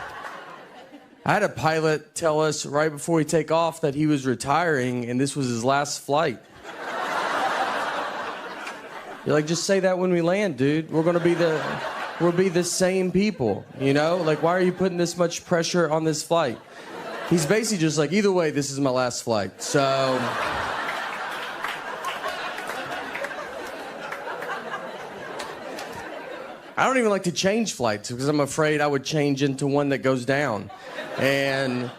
had a pilot tell us right before we take off that he was retiring, and this was his last flight. You're like, just say that when we land, dude. We'll be the same people, you know? Like, why are you putting this much pressure on this flight? He's basically just like, either way, this is my last flight. So I don't even like to change flights because I'm afraid I would change into one that goes down. And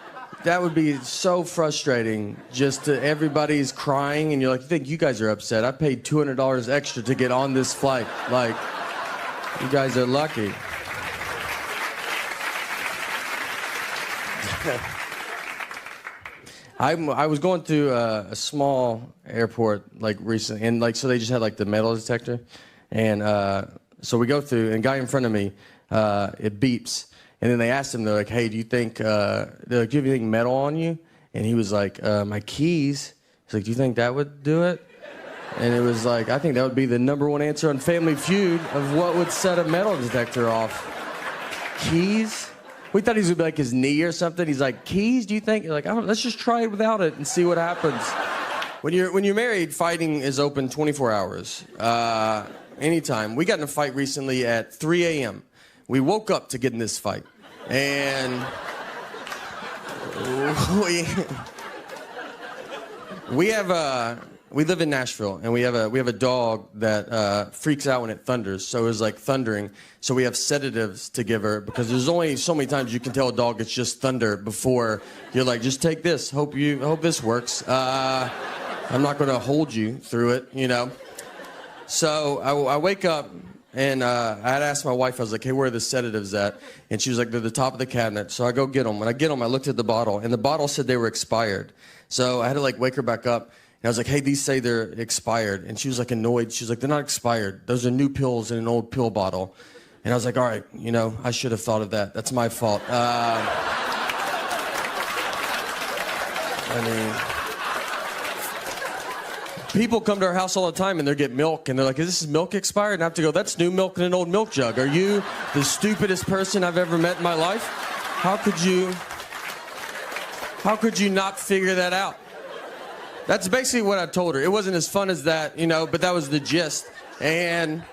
that would be so frustrating. Just everybody's crying and you're like, you think you guys are upset? I paid $200 extra to get on this flight. Like, you guys are lucky. I was going through a small airport like recently, and like so they just had like the metal detector, And so we go through, and a guy in front of me, it beeps. And then they asked him, they're like, hey, do you think, they're like, do you have anything metal on you? And he was like, my keys. He's like, do you think that would do it? And it was like, I think that would be the #1 answer on Family Feud of what would set a metal detector off. Keys? We thought he was gonna be like his knee or something. He's like, keys, do you think? You're like, let's just try it without it and see what happens. When you're married, fighting is open 24 hours, anytime. We got in a fight recently at 3 a.m. We woke up to get in this fight. And we live in Nashville, and we have a dog that freaks out when it thunders. So it was like thundering. So we have sedatives to give her because there's only so many times you can tell a dog it's just thunder before you're like, just take this. Hope this works. I'm not going to hold you through it, you know. So I wake up, and I had asked my wife. I was like, hey, where are the sedatives at? And she was like, they're at the top of the cabinet. So I go get them. When I get them, I looked at the bottle, and the bottle said they were expired. So I had to like wake her back up. And I was like, hey, these say they're expired. And she was like annoyed. She was like, they're not expired. Those are new pills in an old pill bottle. And I was like, all right, you know, I should have thought of that. That's my fault. People come to our house all the time and they get milk and they're like, is this milk expired? And I have to go, that's new milk in an old milk jug. Are you the stupidest person I've ever met in my life? How could you not figure that out? That's basically what I told her. It wasn't as fun as that, you know, but that was the gist. And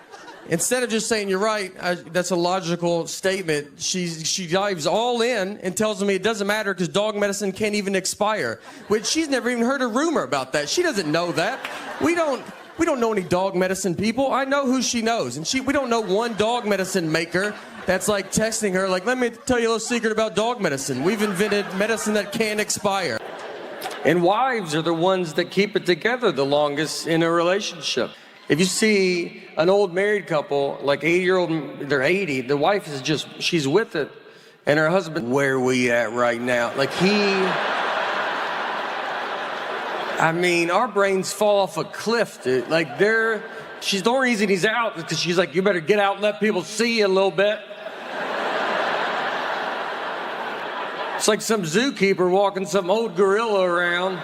instead of just saying, you're right, that's a logical statement, she dives all in and tells me it doesn't matter because dog medicine can't even expire, which she's never even heard a rumor about that. She doesn't know that. We don't know any dog medicine people. I know who she knows, and we don't know one dog medicine maker that's like texting her like, let me tell you a little secret about dog medicine. We've invented medicine that can't expire. And wives are the ones that keep it together the longest in a relationship. If you see an old married couple, like 80-year-old, they're 80, the wife is just, she's with it. And her husband, where are we at right now? Like I mean, our brains fall off a cliff, dude. Like she's the only reason he's out is because she's like, you better get out and let people see you a little bit. It's like some zookeeper walking some old gorilla around.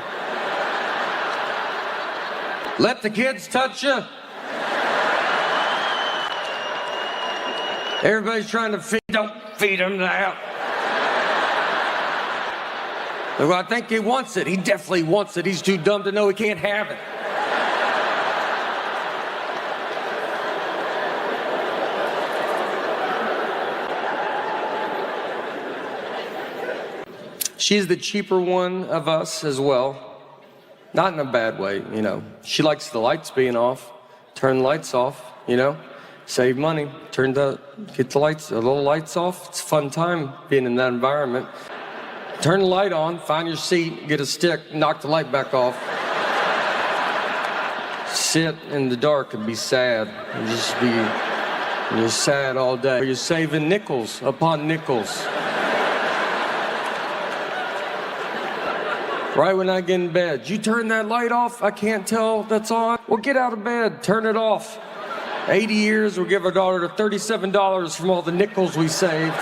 Let the kids touch you. Everybody's trying to don't feed him that. Well, I think he wants it. He definitely wants it. He's too dumb to know he can't have it. She's the cheaper one of us as well. Not in a bad way, you know. She likes the lights being off. Turn the lights off, you know. Save money. Get the little lights off. It's a fun time being in that environment. Turn the light on, find your seat, get a stick, knock the light back off. Sit in the dark and be sad. And you're sad all day. You're saving nickels upon nickels. Right when I get in bed, you turn that light off? I can't tell that's on. Well, get out of bed, turn it off. 80 years, we'll give our daughter $37 from all the nickels we saved.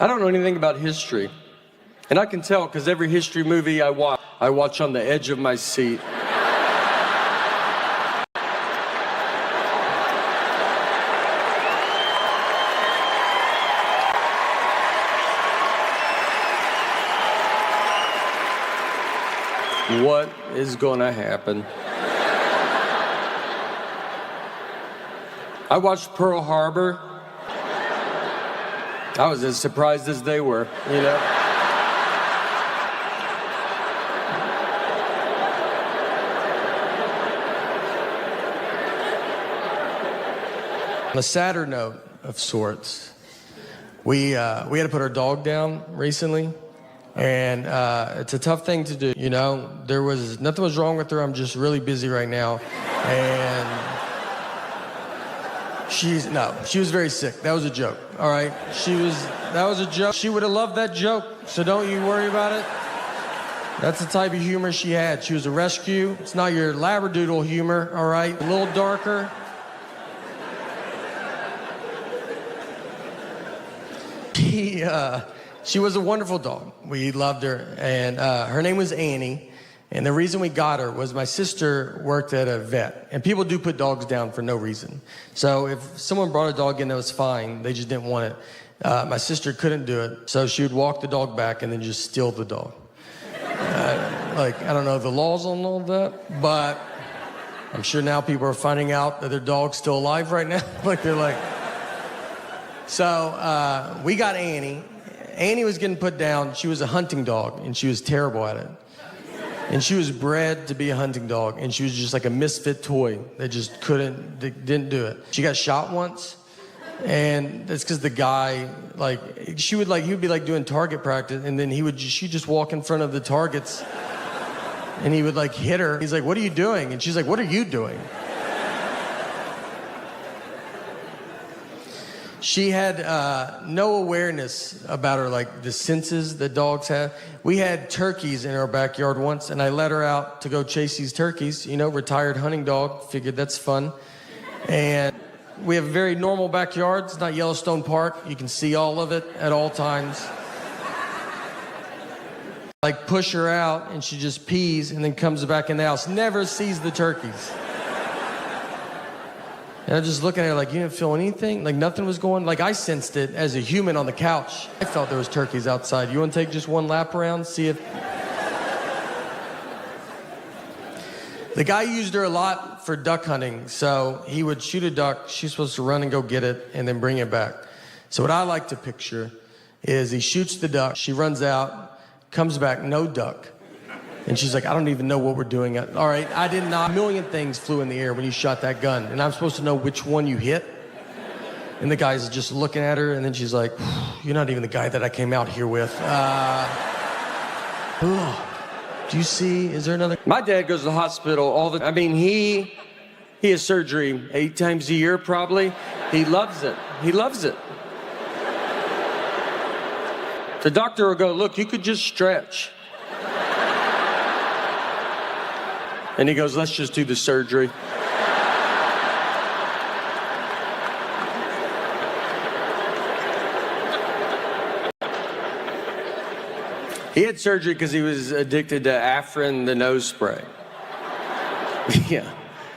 I don't know anything about history. And I can tell because every history movie I watch on the edge of my seat. What is gonna happen? I watched Pearl Harbor. I was as surprised as they were, you know? On a sadder note of sorts, we had to put our dog down recently. And it's a tough thing to do, you know. Nothing was wrong with her. I'm just really busy right now. And she was very sick. That was a joke, all right? That was a joke. She would have loved that joke, so don't you worry about it. That's the type of humor she had. She was a rescue. It's not your Labradoodle humor, all right? A little darker. She was a wonderful dog. We loved her, and her name was Annie. And the reason we got her was my sister worked at a vet, and people do put dogs down for no reason. So if someone brought a dog in that was fine, they just didn't want it. My sister couldn't do it, so she would walk the dog back and then just steal the dog. I don't know the laws on all that, but I'm sure now people are finding out that their dog's still alive right now. So we got Annie. Annie was getting put down. She was a hunting dog, and she was terrible at it. And she was bred to be a hunting dog, and she was just like a misfit toy that just didn't do it. She got shot once, and that's because the guy, he would be like doing target practice, and then she'd just walk in front of the targets, and he would like hit her. He's like, "What are you doing?" And she's like, "What are you doing?" She had no awareness about her, like the senses that dogs have. We had turkeys in our backyard once, and I let her out to go chase these turkeys. You know, retired hunting dog. Figured that's fun. And we have a very normal backyard. It's not Yellowstone Park. You can see all of it at all times. Like push her out, and she just pees and then comes back in the house. Never sees the turkeys. And I'm just looking at her like, you didn't feel anything? Like nothing was going? Like I sensed it as a human on the couch. I felt there was turkeys outside. You want to take just one lap around, see if... The guy used her a lot for duck hunting. So he would shoot a duck. She's supposed to run and go get it and then bring it back. So what I like to picture is he shoots the duck. She runs out, comes back, no duck. And she's like, I don't even know what we're doing. All right, I did not. A million things flew in the air when you shot that gun. And I'm supposed to know which one you hit. And the guy's just looking at her. And then she's like, you're not even the guy that I came out here with. Do you see? Is there another? My dad goes to the hospital all the... he has surgery 8 times a year, probably. He loves it. He loves it. The doctor will go, look, you could just stretch. And he goes, let's just do the surgery. He had surgery because he was addicted to Afrin, the nose spray. Yeah.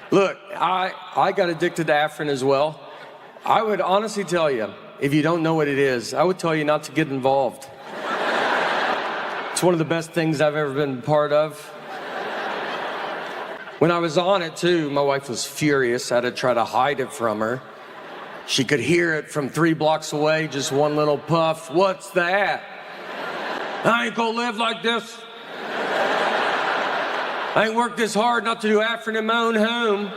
Look, I got addicted to Afrin as well. I would honestly tell you, if you don't know what it is, I would tell you not to get involved. It's one of the best things I've ever been part of. When I was on it, too, my wife was furious. I had to try to hide it from her. She could hear it from 3 blocks away, just one little puff. What's that? I ain't gonna live like this. I ain't worked this hard not to do Afrin in my own home.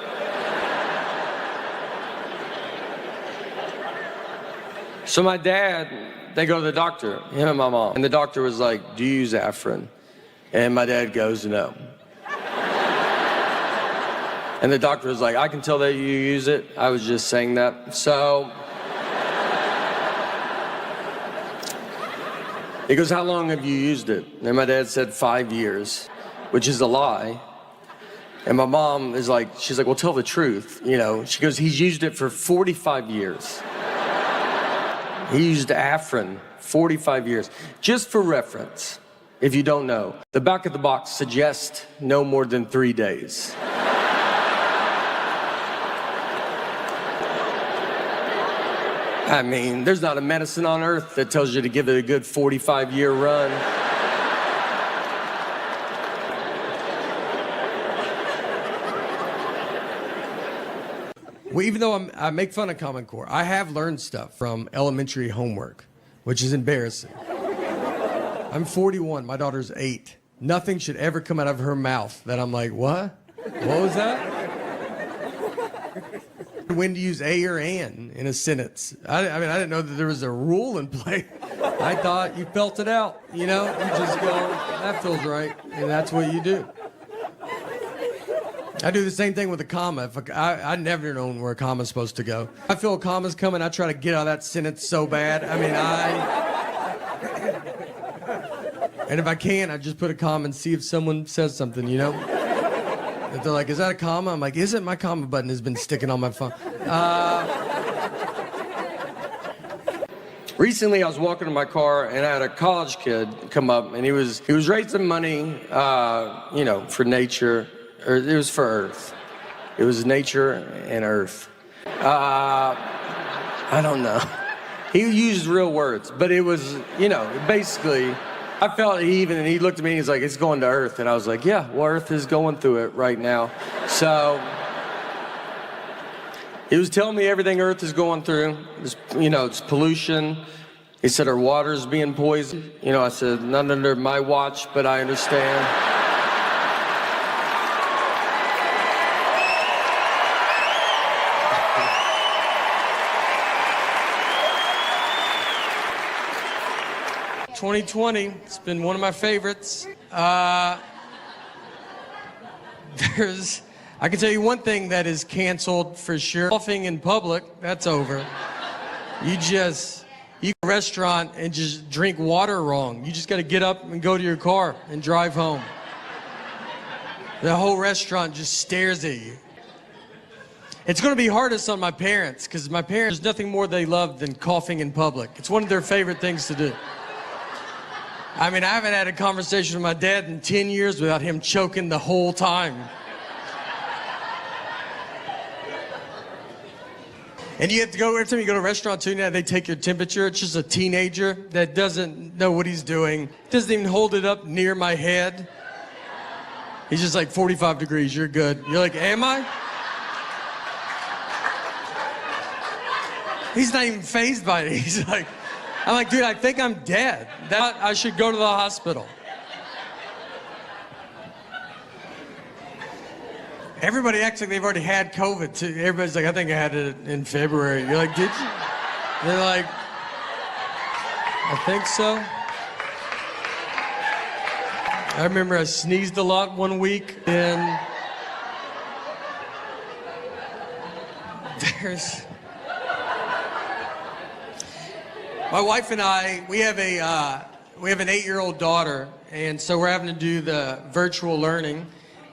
So my dad, they go to the doctor, him and my mom. And the doctor was like, do you use Afrin? And my dad goes, no. And the doctor was like, I can tell that you use it. I was just saying that. So he goes, how long have you used it? And my dad said 5 years, which is a lie. And my mom is like, she's like, well, tell the truth. You know, she goes, he's used it for 45 years. He used Afrin 45 years. Just for reference, if you don't know, the back of the box suggests no more than 3 days. I mean, there's not a medicine on earth that tells you to give it a good 45-year run. Well, even though I make fun of Common Core, I have learned stuff from elementary homework, which is embarrassing. I'm 41, my daughter's 8. Nothing should ever come out of her mouth that I'm like, what? What was that? When to use a or an in a sentence. I didn't know that there was a rule in play. I thought you felt it out, you know? You just go, that feels right, and that's what you do. I do the same thing with a comma. I never known where a comma's supposed to go. I feel a comma's coming, I try to get out of that sentence so bad. And if I can't, I just put a comma and see if someone says something, you know? If they're like, is that a comma? I'm like, isn't my comma button has been sticking on my phone. Recently, I was walking in my car, and I had a college kid come up, and he was raising money, for nature, or it was for Earth. It was nature and Earth. I don't know. He used real words, but it was, basically, I felt even, and he looked at me and he's like, it's going to Earth. And I was like, yeah, well, Earth is going through it right now. So he was telling me everything Earth is going through. It's pollution. He said our water's being poisoned. I said, not under my watch, but I understand. '2020, it's been one of my favorites. I can tell you one thing that is canceled for sure. Coughing in public, that's over. You go to a restaurant and just drink water wrong. You just got to get up and go to your car and drive home. The whole restaurant just stares at you. It's going to be hardest on my parents, because my parents, there's nothing more they love than coughing in public. It's one of their favorite things to do. I mean, I haven't had a conversation with my dad in 10 years without him choking the whole time. And you have to go, every time you go to a restaurant too, now they take your temperature. It's just a teenager that doesn't know what he's doing. Doesn't even hold it up near my head. He's just like, 45 degrees, you're good. You're like, am I? He's not even fazed by it. He's like, I'm like, dude, I think I'm dead. I should go to the hospital. Everybody acts like they've already had COVID too. Everybody's like, I think I had it in February. You're like, did you? They're like, I think so. I remember I sneezed a lot one week, and my wife and I, we have an 8-year-old daughter, and so we're having to do the virtual learning.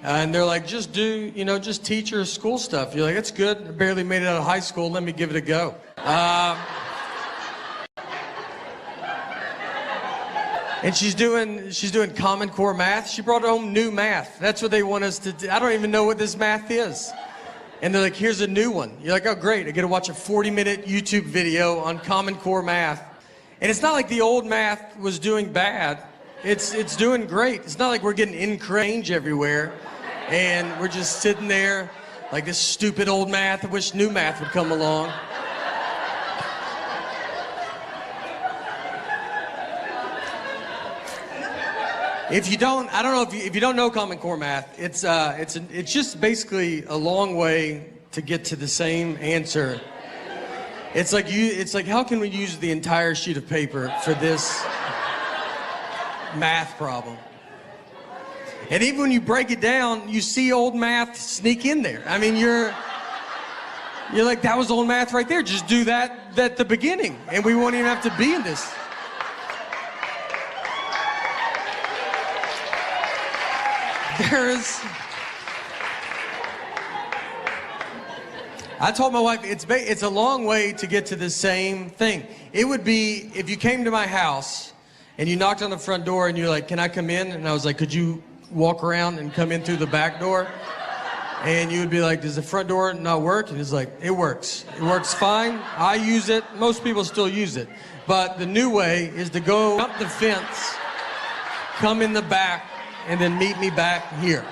And they're like, just teach her school stuff. You're like, that's good. I barely made it out of high school. Let me give it a go. And she's doing Common Core math. She brought home new math. That's what they want us to do. I don't even know what this math is. And they're like, here's a new one. You're like, oh, great. I get to watch a 40-minute YouTube video on Common Core math. And it's not like the old math was doing bad. It's doing great. It's not like we're getting incorrect everywhere. And we're just sitting there like this stupid old math. I wish new math would come along. If you don't know Common Core math, it's just basically a long way to get to the same answer. It's like how can we use the entire sheet of paper for this math problem? And even when you break it down, you see old math sneak in there. I mean, you're like, that was old math right there. Just do that at the beginning, and we won't even have to be in this. I told my wife, it's a long way to get to the same thing. It would be if you came to my house and you knocked on the front door and you're like, can I come in? And I was like, could you walk around and come in through the back door? And you would be like, does the front door not work? And he's like, it works. It works fine. I use it. Most people still use it. But the new way is to go up the fence, come in the back, and then meet me back here.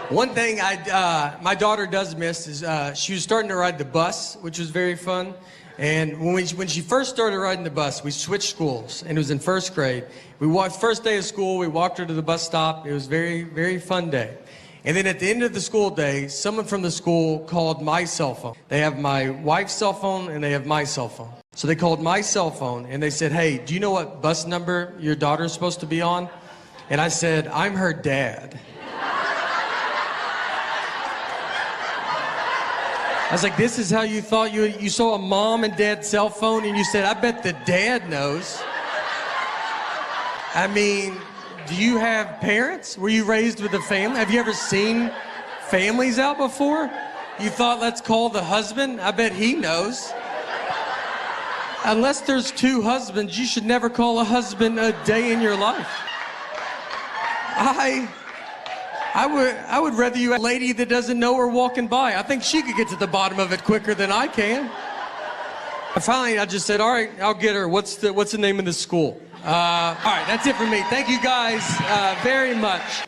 One thing my daughter does miss is she was starting to ride the bus, which was very fun. And when she first started riding the bus, we switched schools, and it was in first grade. First day of school, we walked her to the bus stop. It was a very, very fun day. And then at the end of the school day, someone from the school called my cell phone. They have my wife's cell phone, and they have my cell phone. So they called my cell phone, and they said, hey, do you know what bus number your daughter's supposed to be on? And I said, I'm her dad. I was like, this is how you thought you saw a mom and dad cell phone and you said, I bet the dad knows. I mean, do you have parents? Were you raised with a family? Have you ever seen families out before? You thought, let's call the husband? I bet he knows. Unless there's two husbands, you should never call a husband a day in your life. I would rather you have a lady that doesn't know her walking by. I think she could get to the bottom of it quicker than I can. And finally, I just said, all right, I'll get her. What's the name of the school? All right, that's it for me. Thank you guys very much.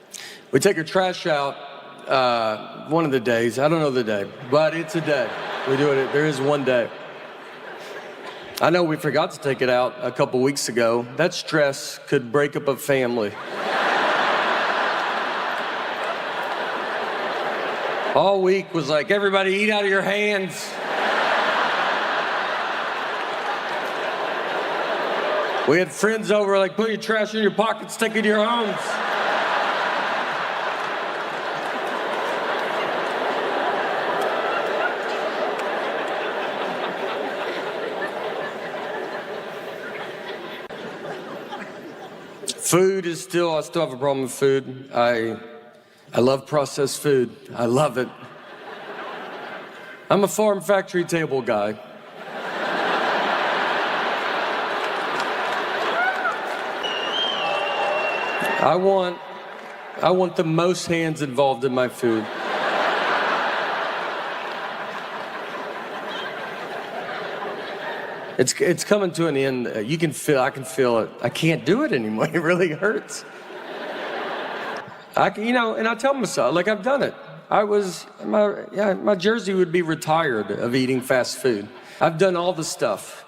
We take our trash out one of the days. I don't know the day, but it's a day. We do it. There is one day. I know we forgot to take it out a couple weeks ago. That stress could break up a family. All week was like, everybody eat out of your hands. We had friends over, like, put your trash in your pockets, take it to your homes. Food is I still have a problem with food. I love processed food. I love it. I'm a farm factory table guy. I want the most hands involved in my food. It's coming to an end. I can feel it. I can't do it anymore. It really hurts. And I tell myself, like, I've done it. My jersey would be retired of eating fast food. I've done all the stuff.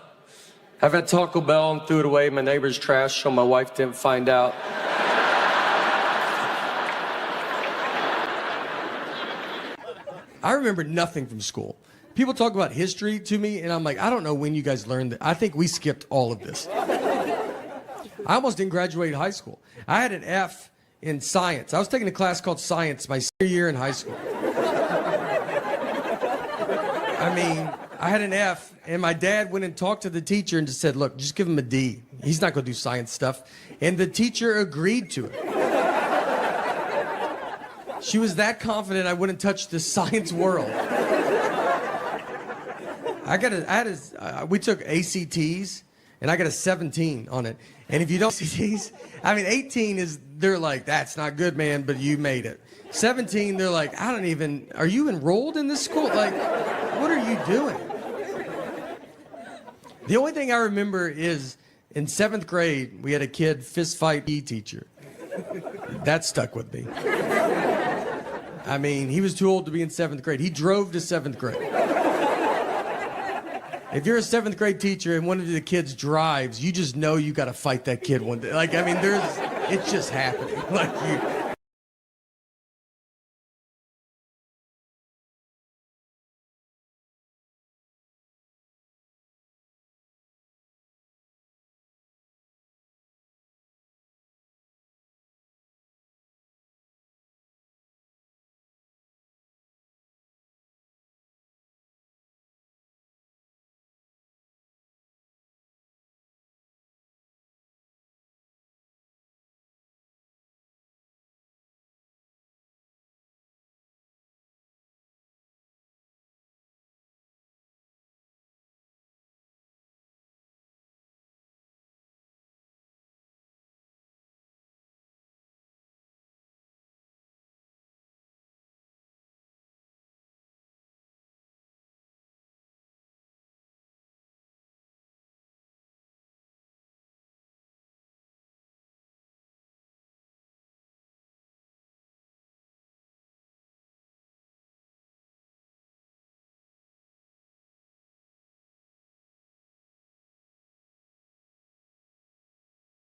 I've had Taco Bell and threw it away in my neighbor's trash so my wife didn't find out. I remember nothing from school. People talk about history to me, and I'm like, I don't know when you guys learned that. I think we skipped all of this. I almost didn't graduate high school. I had an F in science. I was taking a class called science my senior year in high school. I mean, I had an F, and my dad went and talked to the teacher and just said, look, just give him a D. He's not going to do science stuff. And the teacher agreed to it. She was that confident I wouldn't touch the science world. We took ACTs, and I got a 17 on it. And if you don't ACTs, 18 is, they're like, that's not good, man, but you made it. 17, they're like, are you enrolled in this school? Like, what are you doing? The only thing I remember is in 7th grade, we had a kid fist fight PE teacher. That stuck with me. He was too old to be in 7th grade. He drove to 7th grade. If you're a 7th grade teacher and one of the kids drives, you just know you got to fight that kid one day. It's just happening.